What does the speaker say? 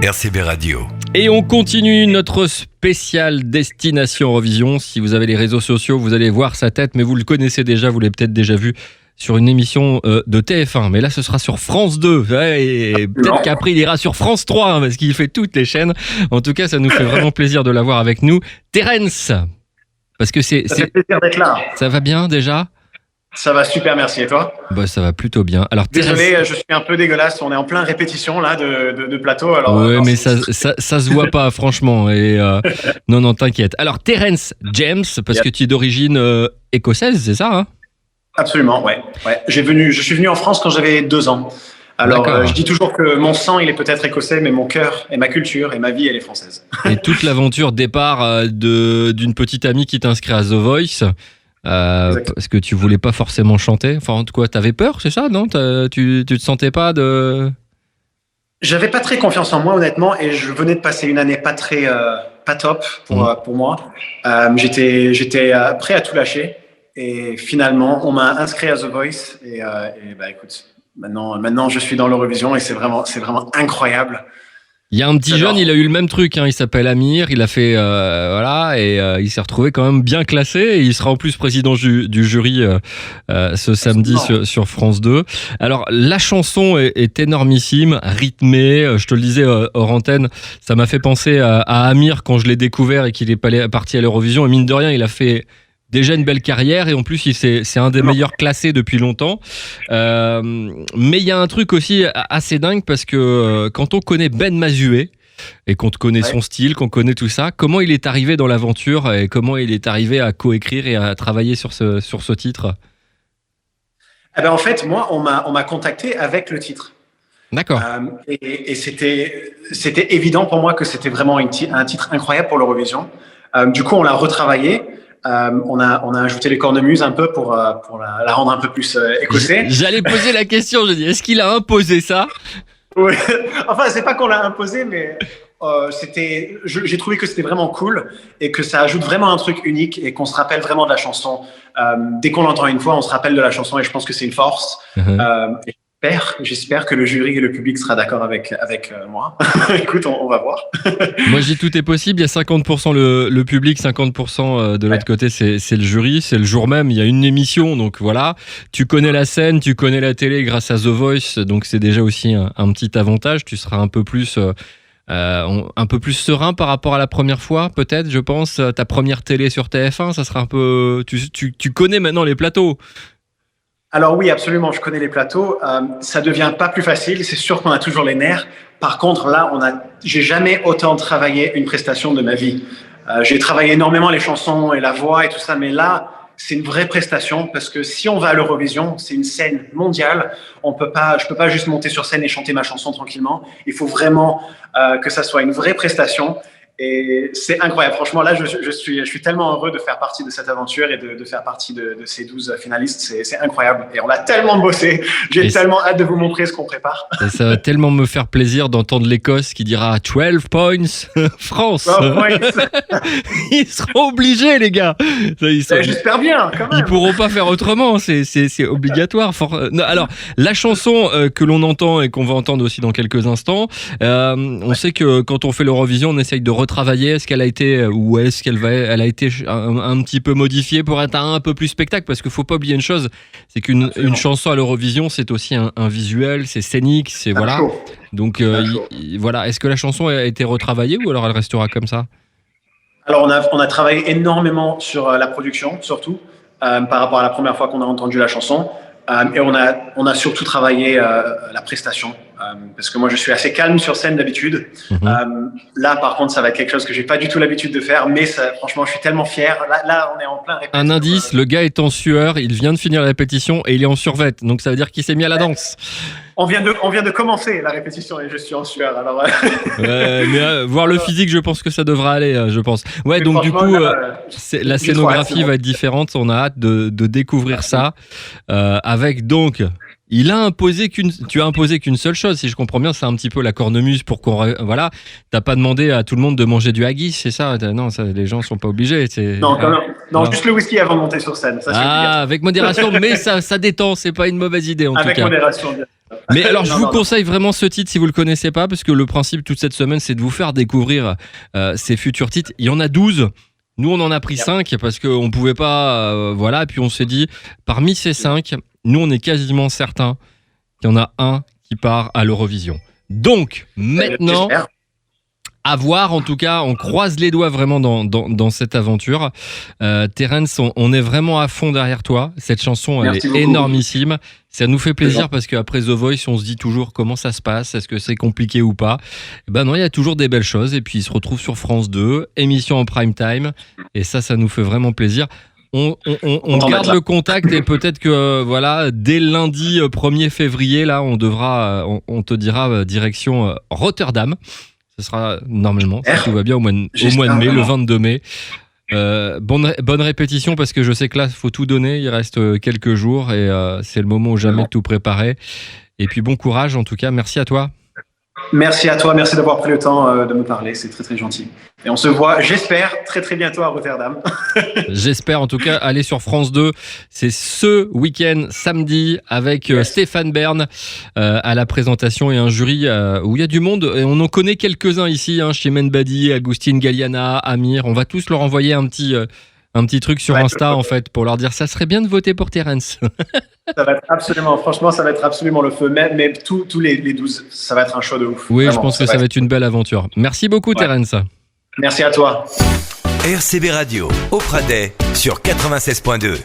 RCB Radio. Et on continue notre spécial Destination Eurovision. Si vous avez les réseaux sociaux, vous allez voir sa tête, mais vous le connaissez déjà, vous l'avez peut-être déjà vu sur une émission de TF1. Mais là, ce sera sur France 2. Ouais, et peut-être qu'après, il ira sur France 3, parce qu'il fait toutes les chaînes. En tout cas, ça nous fait vraiment plaisir de l'avoir avec nous. Terence, parce que Ça fait plaisir d'être là. Ça va bien déjà ? Ça va super, merci. Et toi ? Ça va plutôt bien. Alors, Désolé, je suis un peu dégueulasse. On est en plein répétition là de plateau. Alors, oui, mais ça se voit pas, franchement. Et non, t'inquiète. Alors, Terence James, parce que tu es d'origine écossaise, c'est ça, hein ? Absolument, ouais. Je suis venu en France quand j'avais 2 ans. Alors, je dis toujours que mon sang, il est peut-être écossais, mais mon cœur et ma culture et ma vie, elle est française. Et toute l'aventure départ d'une petite amie qui t'inscrit à The Voice. Parce que tu voulais pas forcément chanter. Enfin, quoi, t'avais peur, c'est ça, non ? Tu te sentais pas de... J'avais pas très confiance en moi, honnêtement, et je venais de passer une année pas top pour moi. J'étais prêt à tout lâcher, et finalement, on m'a inscrit à The Voice, et écoute, maintenant, je suis dans l'Eurovision, et c'est vraiment incroyable. Il y a un petit jeune, il a eu le même truc, hein, il s'appelle Amir, il a fait il s'est retrouvé quand même bien classé et il sera en plus président du jury ce samedi sur France 2. Alors la chanson est énormissime, rythmée, je te le disais hors antenne, ça m'a fait penser à Amir quand je l'ai découvert et qu'il est parti à l'Eurovision, et mine de rien il a fait déjà une belle carrière, et en plus c'est un des meilleurs classés depuis longtemps. Mais il y a un truc aussi assez dingue, parce que quand on connaît Ben Mazué et qu'on connaît son style, qu'on connaît tout ça, comment il est arrivé dans l'aventure et comment il est arrivé à coécrire et à travailler sur ce titre ? En fait, moi, on m'a contacté avec le titre. D'accord. Et c'était évident pour moi que c'était vraiment un titre incroyable pour l'Eurovision. Du coup, on l'a retravaillé. On a ajouté les cornemuses un peu pour la rendre un peu plus écossais. J'allais poser la question, je dis, est-ce qu'il a imposé ça ? Oui. Enfin, c'est pas qu'on l'a imposé, mais j'ai trouvé que c'était vraiment cool et que ça ajoute vraiment un truc unique et qu'on se rappelle vraiment de la chanson. Dès qu'on l'entend une fois, on se rappelle de la chanson, et je pense que c'est une force. J'espère que le jury et le public sera d'accord avec moi. Écoute, on va voir. Moi, je dis tout est possible. Il y a 50% le public, 50% de l'autre côté, c'est le jury. C'est le jour même. Il y a une émission, donc voilà. Tu connais la scène, tu connais la télé grâce à The Voice, donc c'est déjà aussi un petit avantage. Tu seras un peu plus serein par rapport à la première fois, peut-être, je pense. Ta première télé sur TF1, ça sera un peu... Tu connais maintenant les plateaux. Alors oui, absolument, je connais les plateaux. Ça devient pas plus facile, c'est sûr qu'on a toujours les nerfs. Par contre, là, j'ai jamais autant travaillé une prestation de ma vie. J'ai travaillé énormément les chansons et la voix et tout ça, mais là, c'est une vraie prestation, parce que si on va à l'Eurovision, c'est une scène mondiale. Je peux pas juste monter sur scène et chanter ma chanson tranquillement. Il faut vraiment que ça soit une vraie prestation. Et c'est incroyable. Franchement, là, je suis tellement heureux de faire partie de cette aventure et de faire partie de ces 12 finalistes. C'est incroyable. Et on a tellement bossé. J'ai tellement hâte de vous montrer ce qu'on prépare. Et ça va tellement me faire plaisir d'entendre l'Écosse qui dira 12 points, France. 12 points. Ils seront obligés, les gars. J'espère bien, quand même. Ils pourront pas faire autrement. C'est obligatoire. Non, alors, la chanson que l'on entend et qu'on va entendre aussi dans quelques instants, on sait que quand on fait l'Eurovision, on essaye de retravailler. Est-ce qu'elle a été, ou est-ce elle a été un petit peu modifiée pour être un peu plus spectacle, parce qu'il faut pas oublier une chose, c'est qu'une chanson à l'Eurovision, c'est aussi un visuel, c'est scénique, c'est voilà. Donc voilà, est-ce que la chanson a été retravaillée ou alors elle restera comme ça ? Alors on a travaillé énormément sur la production, surtout par rapport à la première fois qu'on a entendu la chanson, et on a surtout travaillé la prestation. Parce que moi je suis assez calme sur scène d'habitude. Là par contre ça va être quelque chose que j'ai pas du tout l'habitude de faire, mais franchement je suis tellement fier. Là on est en plein répétition. Un indice, le gars est en sueur, il vient de finir la répétition et il est en survêt, donc ça veut dire qu'il s'est mis à la danse. On vient de commencer la répétition et je suis en sueur. Alors mais voir le physique, je pense que ça devra aller, je pense. Ouais, mais donc du coup la scénographie va être différente, on a hâte de découvrir ça avec donc... Tu as imposé qu'une seule chose, si je comprends bien, c'est un petit peu la cornemuse pour qu'on... Voilà, t'as pas demandé à tout le monde de manger du haggis, c'est ça ? Non, ça, les gens sont pas obligés. Non, quand même. Non, juste le whisky avant de monter sur scène. Ça, avec modération, mais ça détend, c'est pas une mauvaise idée en tout cas. Avec modération, bien. Mais alors, je vous conseille vraiment ce titre si vous le connaissez pas, parce que le principe toute cette semaine, c'est de vous faire découvrir ces futurs titres. Il y en a 12. Nous, on en a pris 5 parce qu'on pouvait pas, voilà. Et puis on s'est dit, parmi ces 5, nous, on est quasiment certain qu'il y en a un qui part à l'Eurovision. Donc, maintenant, à voir, en tout cas, on croise les doigts vraiment dans cette aventure. Terence, on est vraiment à fond derrière toi. Cette chanson, elle est énormissime. Ça nous fait plaisir parce qu'après The Voice, on se dit toujours comment ça se passe, est-ce que c'est compliqué ou pas. Et ben non, il y a toujours des belles choses. Et puis, il se retrouve sur France 2, émission en prime time. Et ça nous fait vraiment plaisir. On garde le contact et peut-être que voilà, dès lundi 1er février, là, on te dira direction Rotterdam. Ce sera normalement, si tout va bien, au mois de mai, le 22 mai. Bonne répétition parce que je sais que là, il faut tout donner. Il reste quelques jours et c'est le moment ou jamais de tout préparer. Et puis bon courage en tout cas. Merci à toi. Merci à toi. Merci d'avoir pris le temps de me parler. C'est très, très gentil. Et on se voit, j'espère, très, très bientôt à Rotterdam. J'espère. En tout cas, allez sur France 2. C'est ce week-end, samedi, avec Stéphane Bern à la présentation et un jury où il y a du monde. Et on en connaît quelques-uns ici, Chimène Badi, Agustin Galliana, Amir. On va tous leur envoyer un petit truc sur Insta, en fait, pour leur dire ça serait bien de voter pour Terence. Ça va être franchement, ça va être absolument le feu. Même tous les 12, ça va être un show de ouf. Oui, vraiment, je pense que ça va être une belle aventure. Merci beaucoup, Terence. Merci à toi. RCB Radio, au Pradet, sur 96.2.